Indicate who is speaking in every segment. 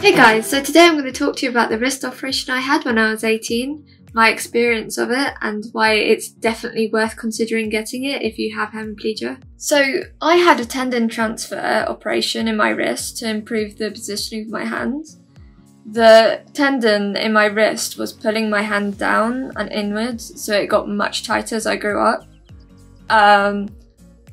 Speaker 1: Hey guys, so today I'm going to talk to you about the wrist operation I had when I was 18, my experience of it, and why it's definitely worth considering getting it if you have hemiplegia. So I had a tendon transfer operation in my wrist to improve the positioning of my hands. The tendon in my wrist was pulling my hand down and inwards, so it got much tighter as I grew up. And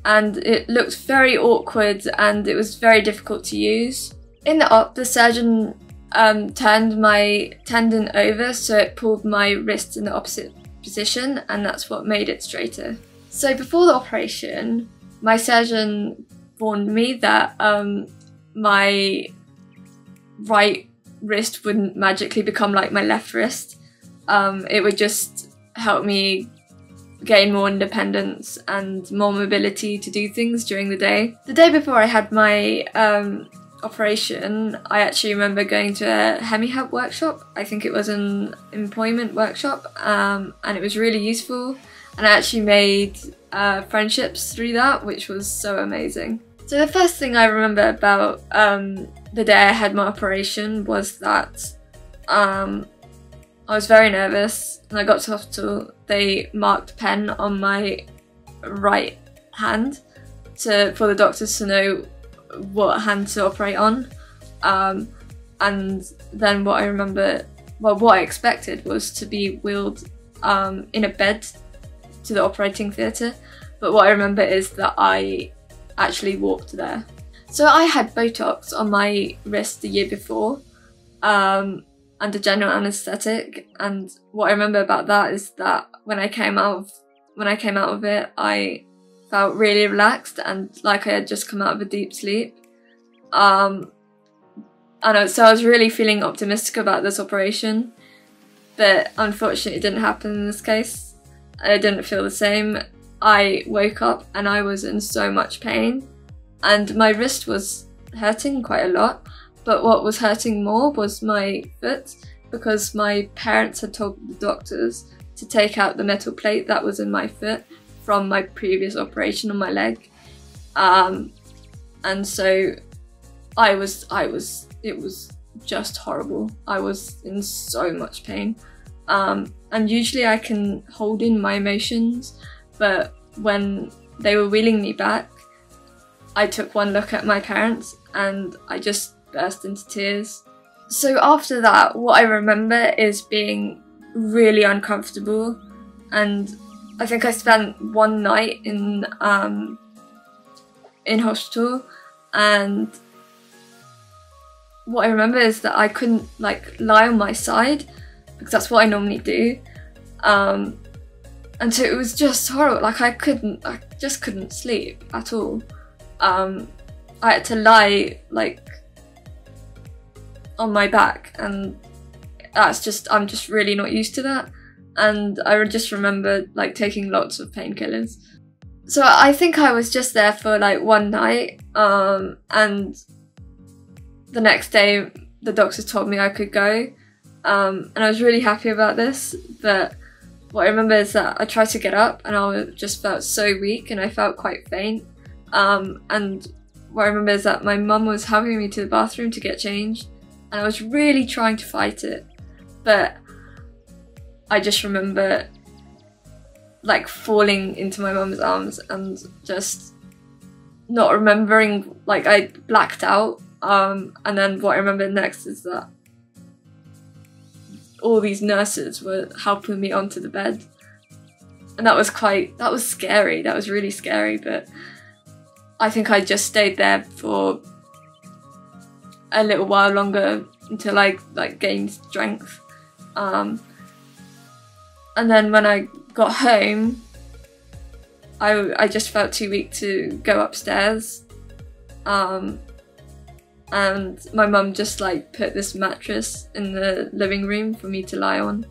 Speaker 1: it looked very awkward and it was very difficult to use. In the op, the surgeon turned my tendon over so it pulled my wrist in the opposite position, and that's what made it straighter. So before the operation, my surgeon warned me that my right wrist wouldn't magically become like my left wrist. It would just help me gain more independence and more mobility to do things during the day. The day before I had my operation, I actually remember going to a Hemi workshop. I think it was an employment workshop, and it was really useful, and I actually made friendships through that, which was so amazing. So the first thing I remember about the day I had my operation was that I was very nervous, and I got to hospital. They marked pen on my right hand for the doctors to know what hand to operate on, and then what I remember, well, what I expected was to be wheeled in a bed to the operating theatre, but what I remember is that I actually walked there. So I had Botox on my wrist the year before under general anaesthetic, and what I remember about that is that when I came out of it, I felt really relaxed and like I had just come out of a deep sleep. So I was really feeling optimistic about this operation, but unfortunately it didn't happen in this case. I didn't feel the same. I woke up and I was in so much pain, and my wrist was hurting quite a lot, but what was hurting more was my foot, because my parents had told the doctors to take out the metal plate that was in my foot from my previous operation on my leg, and so it was just horrible. I was in so much pain, and usually I can hold in my emotions, but when they were wheeling me back, I took one look at my parents and I just burst into tears. So after that, what I remember is being really uncomfortable, and I think I spent one night in hospital, and what I remember is that I couldn't lie on my side, because that's what I normally do, and so it was just horrible. I just couldn't sleep at all. I had to lie on my back, and I'm just really not used to that. And I just remember taking lots of painkillers. So I think I was just there for one night, and the next day the doctors told me I could go, and I was really happy about this. But what I remember is that I tried to get up and I just felt so weak and I felt quite faint, and what I remember is that my mum was helping me to the bathroom to get changed, and I was really trying to fight it, but I just remember falling into my mum's arms and just not remembering, I blacked out, and then what I remember next is that all these nurses were helping me onto the bed, and that was scary, that was really scary, but I think I just stayed there for a little while longer until I gained strength. And then when I got home, I just felt too weak to go upstairs. And my mum just put this mattress in the living room for me to lie on.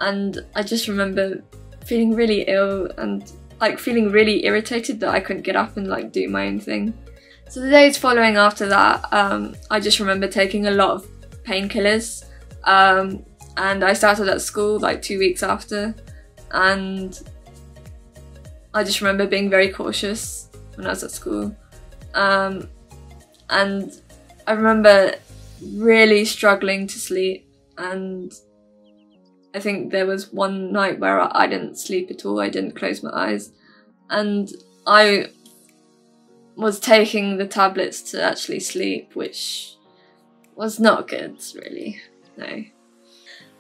Speaker 1: And I just remember feeling really ill and feeling really irritated that I couldn't get up and do my own thing. So the days following after that, I just remember taking a lot of painkillers. And I started at school 2 weeks after, and I just remember being very cautious when I was at school. And I remember really struggling to sleep, and I think there was one night where I didn't sleep at all. I didn't close my eyes, and I was taking the tablets to actually sleep, which was not good, really. No.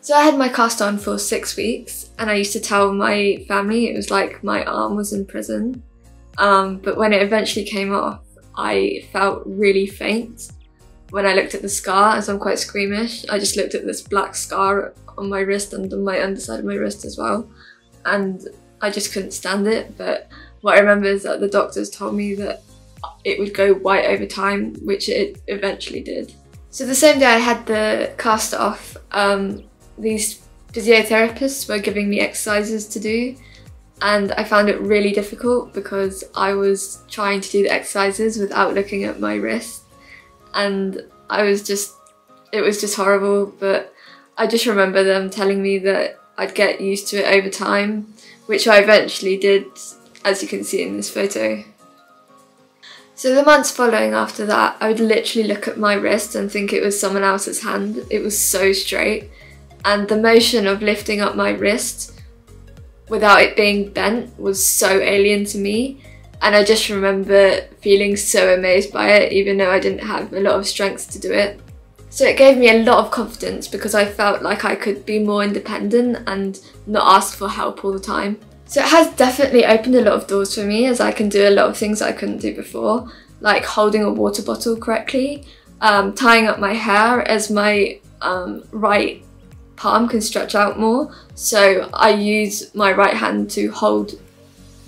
Speaker 1: So I had my cast on for 6 weeks, and I used to tell my family it was like my arm was in prison. But when it eventually came off, I felt really faint. When I looked at the scar, as I'm quite squeamish, I just looked at this black scar on my wrist and on my underside of my wrist as well, and I just couldn't stand it. But what I remember is that the doctors told me that it would go white over time, which it eventually did. So the same day I had the cast off, these physiotherapists were giving me exercises to do, and I found it really difficult because I was trying to do the exercises without looking at my wrist, and it was just horrible. But I just remember them telling me that I'd get used to it over time, which I eventually did, as you can see in this photo. So the months following after that, I would literally look at my wrist and think it was someone else's hand. It was so straight, and the motion of lifting up my wrist without it being bent was so alien to me, and I just remember feeling so amazed by it, even though I didn't have a lot of strength to do it. So it gave me a lot of confidence because I felt like I could be more independent and not ask for help all the time. So it has definitely opened a lot of doors for me, as I can do a lot of things I couldn't do before, like holding a water bottle correctly, tying up my hair, as my right palm can stretch out more, so I use my right hand to hold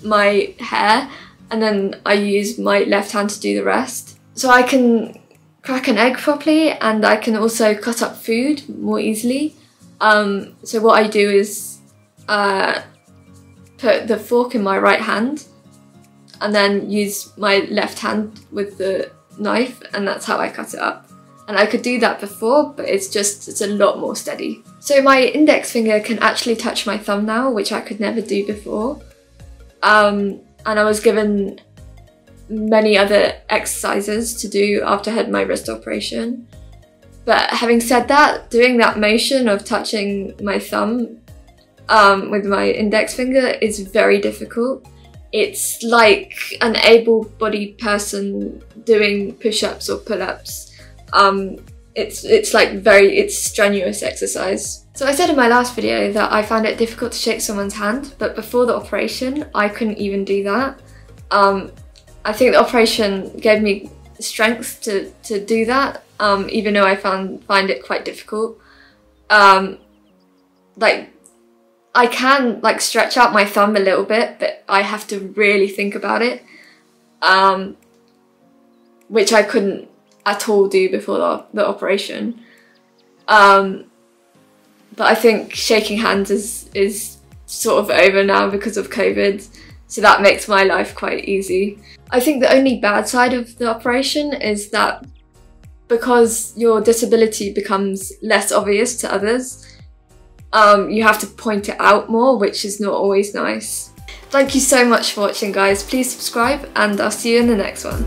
Speaker 1: my hair, and then I use my left hand to do the rest. So I can crack an egg properly, and I can also cut up food more easily. So what I do is put the fork in my right hand and then use my left hand with the knife, and that's how I cut it up. And I could do that before, but it's a lot more steady. So my index finger can actually touch my thumb now, which I could never do before. And I was given many other exercises to do after I had my wrist operation. But having said that, doing that motion of touching my thumb with my index finger is very difficult. It's like an able-bodied person doing push-ups or pull-ups. It's strenuous exercise. So I said in my last video that I found it difficult to shake someone's hand, but before the operation, I couldn't even do that. I think the operation gave me strength to do that, even though I find it quite difficult. I can stretch out my thumb a little bit, but I have to really think about it, which I couldn't at all do before the operation. But I think shaking hands is sort of over now because of COVID, so that makes my life quite easy. I think the only bad side of the operation is that because your disability becomes less obvious to others, you have to point it out more, which is not always nice. Thank you so much for watching, guys. Please subscribe, and I'll see you in the next one.